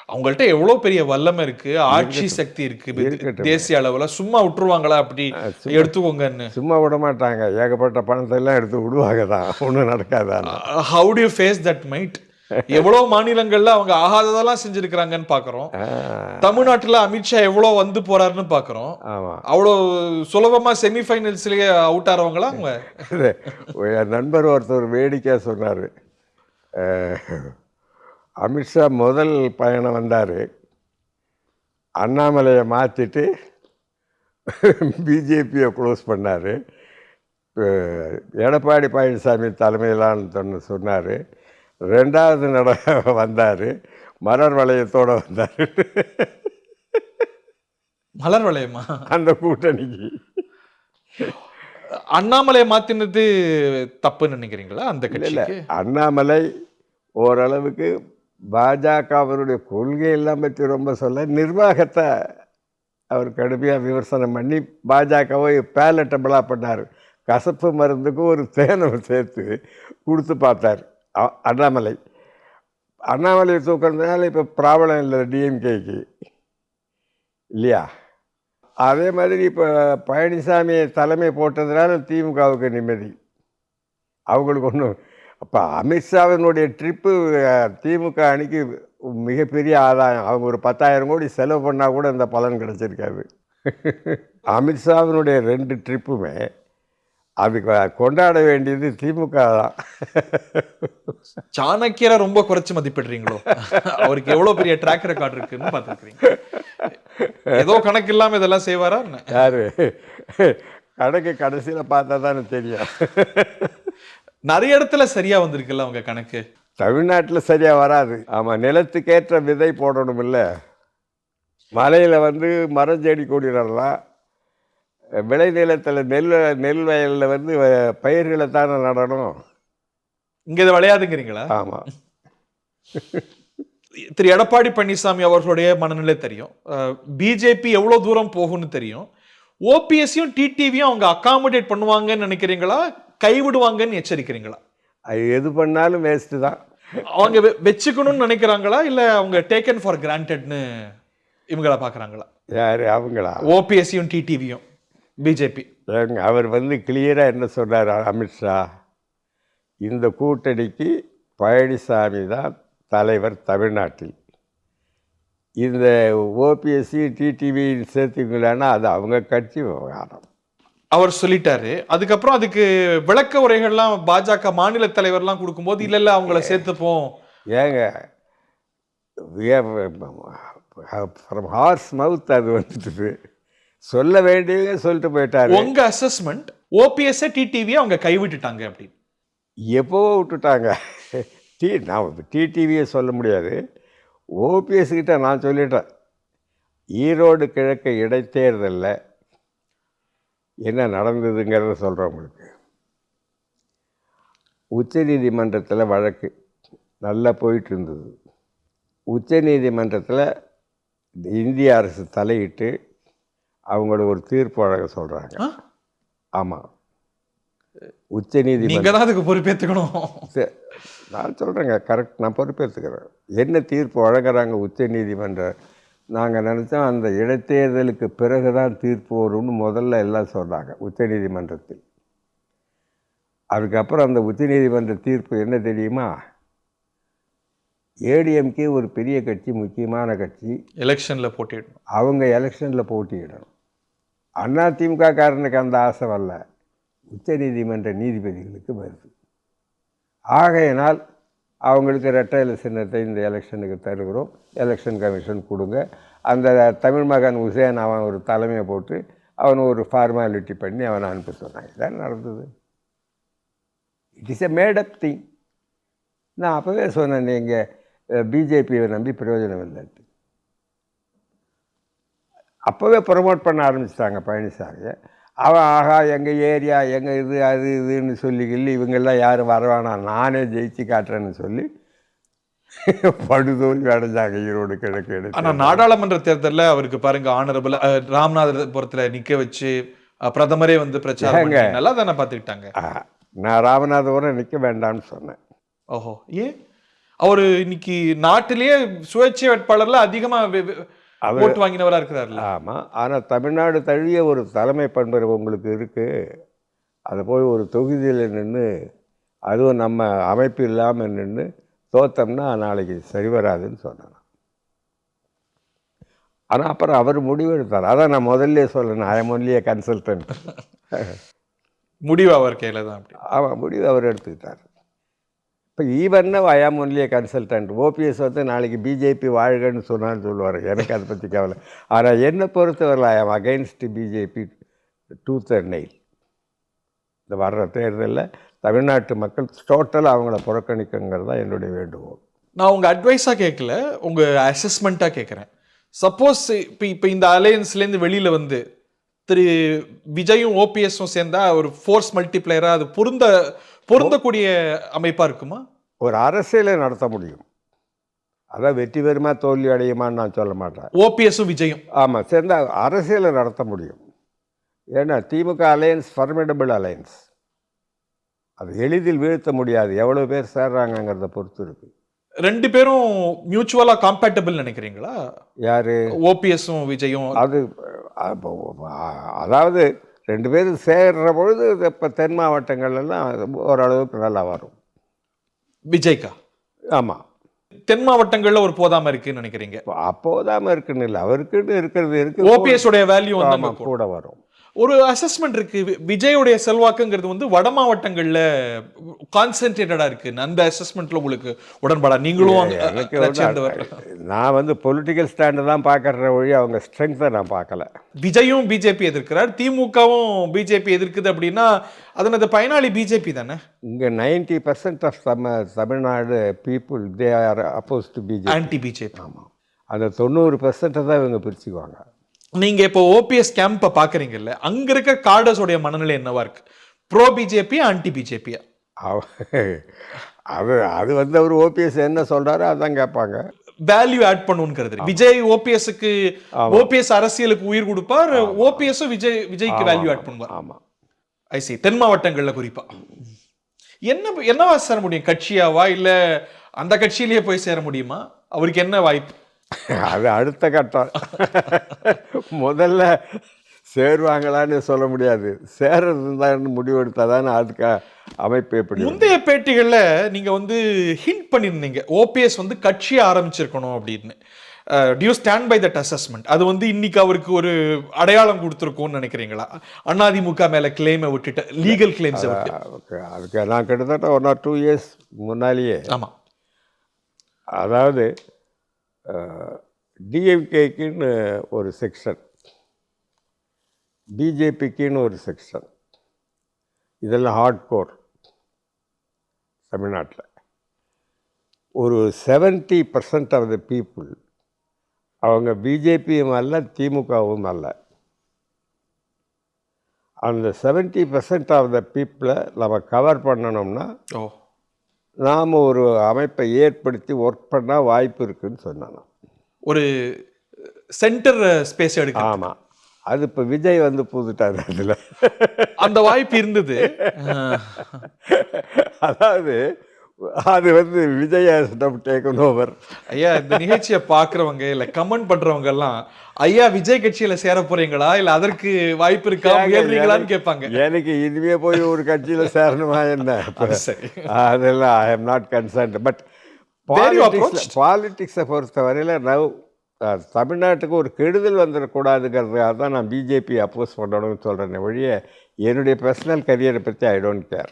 அவங்கள்ட்ட எவ்வளவு பெரிய வல்லமை இருக்கு, ஆட்சி இருக்கட்டும் சக்தி இருக்கு, இருக்கட்டுமே. தேசிய அளவுல சும்மா விட்டுருவாங்களா அப்படி சும்மா எடுத்துக்கோங்கன்னு? சும்மா விட மாட்டாங்க. ஏகப்பட்ட பணத்தை எல்லாம் எடுத்து விடுவாங்க தான். ஒன்றும் நடக்காதான்னு. How do you face that might? எவ்வளவு மாநிலங்கள்ல அவங்க ஆகாததெல்லாம் செஞ்சிருக்கிறாங்கன்னு பாக்குறோம். தமிழ்நாட்டுல அமித்ஷா எவ்வளவு வந்து போறாருன்னு பாக்குறோம். ஆமாம். அவ்வளோ சுலபமா செமிஃபைனல்ஸ்லயே அவுட் ஆறவங்களா அவங்க? என் நண்பர் ஒருத்தர் வேடிக்கையாக சொன்னார். அமித்ஷா முதல் பயணம் வந்தார், அண்ணாமலையை மாற்றிட்டு பிஜேபியை க்ளோஸ் பண்ணார். எடப்பாடி பழனிசாமி தலைமையிலான்னு சொன்னார். 2வது வந்தார், மலர் வளையத்தோடு வந்தார். மலர் வளையமா? அந்த கூட்டணிக்கு அண்ணாமலையை மாத்தினது தப்புன்னு நினைக்கிறீங்களா அந்த இல்லை கட்சிக்கு? அண்ணாமலை ஓரளவுக்கு பாஜகவினுடைய கொள்கையெல்லாம் பற்றி ரொம்ப சொல்ல, நிர்வாகத்தை அவர் கடுமையாக விமர்சனம் பண்ணி பாஜகவை பேலட்டபிளாக பண்ணார். கசப்பு மருந்துக்கு ஒரு தேனை சேர்த்து கொடுத்து பார்த்தார் அண்ணாமலை. அண்ணாமலையை தூக்கிறதுனால இப்போ ப்ராப்ளம் இல்லை டிஎம்கேக்கு, இல்லையா? அதே மாதிரி இப்போ பழனிசாமியை தலைமை போட்டதுனால திமுகவுக்கு நிம்மதி. அவங்களுக்கு ஒன்றும் அப்போ அமித்ஷாவினுடைய ட்ரிப்பு திமுக அணிக்கு மிகப்பெரிய ஆதாயம். அவங்க ஒரு 10,000 கோடி செலவு பண்ணால் கூட இந்த பலன் கிடச்சிருக்காது. அமித்ஷாவினுடைய 2 ட்ரிப்புமே அதுக்கு கொண்டாட வேண்டியது திமுக தான். சாணக்கியரை ரொம்ப குறைச்சு மதிப்பிடுறீங்களோ? அவருக்கு எவ்வளவு பெரிய ட்ராக் ரெக்கார்ட் இருக்குன்னு பார்த்துருக்கீங்க. ஏதோ கணக்கு இல்லாம இதெல்லாம் செய்வாரா? யாரு கணக்கு கடைசியில் பார்த்தா தானே தெரியும். நிறைய இடத்துல சரியா வந்திருக்குல்ல அவங்க கணக்கு. தமிழ்நாட்டில் சரியாக வராது. ஆமாம், நிலத்துக்கேற்ற விதை போடணும். இல்லை, மலையில் மரம் செடி கொடி நடலாம், விளை நிலத்தில் நெல் வயலில் பயிர்களை தானே நடணும். இங்கே இதை விளையாதுங்கிறீங்களா? ஆமாம். திரு எடப்பாடி பழனிசாமி அவர்களுடைய மனநிலை தெரியும், பிஜேபி எவ்வளோ தூரம் போகும்னு தெரியும். ஓபிஎஸ்ஸையும் டிடிவியும் அவங்க அகாமடேட் பண்ணுவாங்கன்னு நினைக்கிறீங்களா, கைவிடுவாங்கன்னு எச்சரிக்கிறீங்களா? அது எது பண்ணாலும் வேஸ்ட்டு தான். அவங்க வச்சுக்கணும்னு நினைக்கிறாங்களா, இல்லை அவங்க டேக்கன் ஃபார் கிராண்டட்னு இவங்களா பார்க்குறாங்களா? யார் அவங்களா? ஓபிஎஸ்ஸையும் டிடிவியும் பிஜேபி. அவர் கிளியராக என்ன சொன்னார் அமித்ஷா, இந்த கூட்டணிக்கு பழனிசாமி தான் தலைவர் தமிழ்நாட்டில். இந்த ஓபிஎஸ்சி டிடிவி சேர்த்துக்கலான்னா அது அவங்க கட்சி விவகாரம் அவர் சொல்லிட்டாரு. அதுக்கப்புறம் அதுக்கு விளக்க உரைகள்லாம் பாஜக மாநில தலைவர்லாம் கொடுக்கும்போது இல்லை இல்லை அவங்கள சேர்த்துப்போம். ஏங்க ஃப்ரம் ஹார்ஸ் மவுத் அது வந்துட்டு சொல்ல வேண்டியவங்க சொல்லிட்டு போயிட்டாரு. உங்க அசஸ்மெண்ட் ஓபிஎஸ் டிடிவி அவங்க கைவிட்டுட்டாங்க அப்படின்னு? எப்போவோ விட்டுட்டாங்க. நான் டிடிவியை சொல்ல முடியாது, ஓபிஎஸ் கிட்ட நான் சொல்லிட்டேன். ஈரோடு கிழக்கு இடைத்தேர்தலில் என்ன நடந்ததுங்கிறத சொல்கிறேன் உங்களுக்கு. உச்சநீதிமன்றத்தில் வழக்கு நல்லா போயிட்டு இருந்தது. உச்சநீதிமன்றத்தில் இந்திய அரசு தலையிட்டு அவங்கள ஒரு தீர்ப்பு வழங்க சொல்கிறாங்க. ஆமாம், உச்சநீதிமன்றம். தான் அதுக்கு பொறுப்பேற்றுக்கணும். நான் சொல்கிறேங்க, கரெக்ட், நான் பொறுப்பேற்றுக்கிறேன். என்ன தீர்ப்பு வழங்குறாங்க உச்சநீதிமன்றம்? நாங்கள் நினச்சோம் அந்த இடைத்தேர்தலுக்கு பிறகு தான் தீர்ப்பு வரும்னு முதல்ல எல்லாம் சொன்னாங்க உச்சநீதிமன்றத்தில். அதுக்கப்புறம் அந்த உச்சநீதிமன்ற தீர்ப்பு என்ன தெரியுமா? ஏடிஎம்கே ஒரு பெரிய கட்சி, முக்கியமான கட்சி, எலெக்ஷனில் போட்டியிடணும். அவங்க எலெக்ஷனில் போட்டியிடணும். அதிமுக காரனுக்கு அந்த ஆசை வரல, உச்சநீதிமன்ற நீதிபதிகளுக்கு வருது. ஆகையினால் அவங்களுக்கு ரெட்டை இலை சின்னத்தை இந்த எலெக்ஷனுக்கு தருகிறோம், எலெக்ஷன் கமிஷன் கொடுங்க. அந்த தமிழ் மகன் உசேன் அவன் ஒரு தலைமையை போட்டு அவனை ஒரு ஃபார்மாலிட்டி பண்ணி அவனை அனுப்ப சொன்னாங்க. இதான் நடந்தது. It is a made up thing. நான் அப்போவே சொன்னேன், நீங்கள் பிஜேபியை நம்பி பிரயோஜனம் இல்லைன்ட்டு. அப்போவே ப்ரமோட் பண்ண ஆரம்பிச்சிட்டாங்க பழனிசாமியை. அவன் ஆகா எங்கள் ஏரியா எங்கள் இது அது இதுன்னு சொல்லி இவங்கெல்லாம் யாரும் வரவானா, நானே ஜெயிச்சு காட்டுறேன்னு சொல்லி படுதோல்வி அடைஞ்சாங்க ஈரோடு கிழக்கு. ஆனால் நாடாளுமன்ற தேர்தலில் அவருக்கு பாருங்க, ஆனரபிள் ராமநாதபுரத்தில் நிற்க வச்சு பிரதமரே பிரச்சாரம் நல்லா தானே பார்த்துக்கிட்டாங்க. நான் ராமநாதபுரம் நிற்க வேண்டாம்னு சொன்னேன். ஓஹோ, ஏன்? அவரு இன்னைக்கு நாட்டிலேயே சுயேட்சை வேட்பாளர்ல அதிகமா அவர் ஓட்டு வாங்கினவரா இருக்கிறாருல்ல. ஆமாம். ஆனால் தமிழ்நாடு தழுவிய ஒரு தலைமை பண்பு உங்களுக்கு இருக்குது. அதை போய் ஒரு தொகுதியில் நின்று, அதுவும் நம்ம அமைப்பு இல்லாமல் நின்று தோத்தோம்னா நாளைக்கு சரி வராதுன்னு சொன்னேன். ஆனால் அப்புறம் அவர் முடிவு எடுத்தார். அதான் நான் முதல்ல சொல்லணும், I am only A consultant. முடிவு அவர் கையில தான். அப்படி ஆமாம், முடிவு அவர் எடுத்துக்கிட்டார். இப்போ ஈவன்னா ஐ ஆம் ஒன்லி ஏ கன்சல்டன்ட். ஓபிஎஸ் வந்து நாளைக்கு பிஜேபி வாழ்கன்னு சொன்னான்னு சொல்லுவார். எனக்கு அதை பற்றி கவலை. ஆனால் என்னை பொறுத்தவரை ஐ ஆம் against BJP tooth and nail. இந்த வர்ற தேர்தலில் தமிழ்நாட்டு மக்கள் டோட்டலாக அவங்கள புறக்கணிக்குங்கிறது தான் என்னுடைய வேண்டுகோள். நான் உங்க அட்வைஸா கேட்கல, உங்க அசஸ்மெண்ட்டா கேட்குறேன். சப்போஸ் இப்போ இந்த அலையன்ஸ்லேருந்து வெளியில வந்து திரு விஜயும் ஓபிஎஸும் சேர்ந்தா ஒரு ஃபோர்ஸ் மல்டிப்ளையரா அது பொருந்தக்கூடிய அமைப்பா இருக்குமா? ஒரு அரசியலை நடத்த முடியும். அதான் வெற்றி பெறுமா தோல்வி அடையுமான்னு நான் சொல்ல மாட்டேன். ஓபிஎஸும் விஜயும் ஆமாம், சேர்ந்தா அரசியலை நடத்த முடியும். ஏன்னா திமுக அலையன்ஸ் ஃபர்மிடபிள் அலையன்ஸ். அது எளிதில் வீழ்த்த முடியாது. எவ்வளோ பேர் சேர்றாங்கங்கிறத பொறுத்து இருக்குது. ரெண்டு பேரும் மியூச்சுவலா காம்பேட்டபிள் நினைக்கிறீங்களா? யார்? ஓபிஎஸும் விஜயும். அது அதாவது ரெண்டு பேரும் சேர்ற பொழுது இப்போ தென் மாவட்டங்கள்லாம் ஓரளவுக்கு நல்லா வரும். விஜய்க்கா? ஆமாம், தென் மாவட்டங்கள்ல ஒரு போதாம இருக்குன்னு நினைக்கிறீங்க? அப்போதாம இருக்குன்னு இல்லை, அவருக்குன்னு இருக்கிறது இருக்கு. ஓபிஎஸ் உடைய வேல்யூ வந்து கூட வரும். ஒரு அசஸ்மெண்ட் இருக்கு, விஜயோடைய செல்வாக்குங்கிறது வந்து வட மாவட்டங்கள்ல கான்சென்ட்ரேட்டடா இருக்கு. அந்த அசஸ்மெண்ட்ல உங்களுக்கு உடன்பாடா? நீங்களும் நான் வந்து பொலிட்டிக்கல் ஸ்டாண்டு தான் பார்க்கற வழி அவங்க ஸ்ட்ரென்த்தை நான் பார்க்கல. விஜயும் பிஜேபி எதிர்க்கிறார், திமுகவும் பிஜேபி எதிர்க்குது அப்படின்னா அதனது பயனாளி பிஜேபி தானே? இங்கே 90% of Tamil Nadu people they are oppose to BJP, anti BJP. ஆமாம், அந்த 90% தான் இவங்க பிரிச்சுக்குவாங்க. நீங்க இப்போ ஓபிஎஸ் கேம்ப பாக்குறீங்கல்ல, அங்க இருக்க கார்டர்ஸோடைய மனநிலை என்னவா இருக்கு? ப்ரோ பிஜேபி ஆன்டி பிஜேபியா? அது வந்து அவர் ஓபிஎஸ் என்ன சொல்றாரோ அதான் கேட்பாங்க. வேல்யூ ஆட் பண்ணுங்கிறது விஜய் ஓபிஎஸ்க்கு, ஓபிஎஸ் அரசியலுக்கு உயிர் கொடுப்பார், ஓபிஎஸ் விஜய்க்கு வேல்யூ ஆட் பண்ணுவார். ஆமா, ஐசி. தென் மாவட்டங்கள்ல குறிப்பா என்னவா சேர முடியும்? கட்சியாவா இல்ல அந்த கட்சியிலேயே போய் சேர முடியுமா? அவருக்கு என்ன வாய்ப்பு? அது அடுத்த கட்டம். முதல்ல சேருவாங்களான்னு சொல்ல முடியாது. சேரது தான் முடிவெடுத்தாதான் அதுக்கு அமைப்பு எப்படி. முந்தைய பேட்டிகள்ல நீங்க வந்து ஹிண்ட் பண்ணியிருந்தீங்க ஓபிஎஸ் வந்து கட்சியை ஆரம்பிச்சிருக்கணும் அப்படின்னு. Do you stand by that assessment? அது வந்து இன்னைக்கு அவருக்கு ஒரு அடையாளம் கொடுத்துருக்கோம்னு நினைக்கிறீங்களா? அதிமுக மேல கிளைமை விட்டுட்டு, லீகல் கிளைம்ஸை விட்டு. அதுக்கு நான் கிட்டத்தட்ட 1 or 2 years முன்னாலேயே, ஆமா, அதாவது டிஎம்கேக்குன்னு ஒரு செக்ஷன், பிஜேபிக்குன்னு ஒரு செக்ஷன், இதெல்லாம் ஹார்ட் கோர் தமிழ்நாட்டில். ஒரு 70% ஆஃப் த பீப்புள் அவங்க பிஜேபியும் அல்ல திமுகவும் அல்ல. அந்த 70% ஆஃப் த பீப்புளை நம்ம கவர் பண்ணணும்னா நாம் ஒரு அமைப்பை ஏற்படுத்தி ஒர்க் பண்ணால் வாய்ப்பு இருக்குன்னு சொன்னாங்க. ஒரு சென்டர் ஸ்பேஸ் எடுக்க. ஆமாம், அது இப்போ விஜய் வந்து புதுட்டார். அதில் அந்த வாய்ப்பு இருந்தது. அதாவது அது வந்து விஜய் டேக்கன் ஓவர். ஐயா, இந்த நிகழ்ச்சியை பார்க்குறவங்க இல்லை கமெண்ட் பண்ணுறவங்க எல்லாம், ஐயா விஜய் கட்சியில சேர போறீங்களா இல்ல அதற்கு வாய்ப்பு இருக்கா முயல்றீங்களான்னு கேட்பாங்க. எனக்கு இதுவே போய் ஒரு கட்சியில சேரணுமா என்ன? அதெல்லாம் I am not concerned. But பாலிட்டிக்ஸை பொறுத்தவரையில் தமிழ்நாட்டுக்கு ஒரு கெடுதல் வந்துடக்கூடாதுங்கிறதுக்காக தான் நான் பிஜேபி அப்போஸ் பண்ணணும்னு சொல்கிறேன் ஒழிய என்னுடைய பர்சனல் கரியரை பற்றி ஐ டோன்ட் கேர்.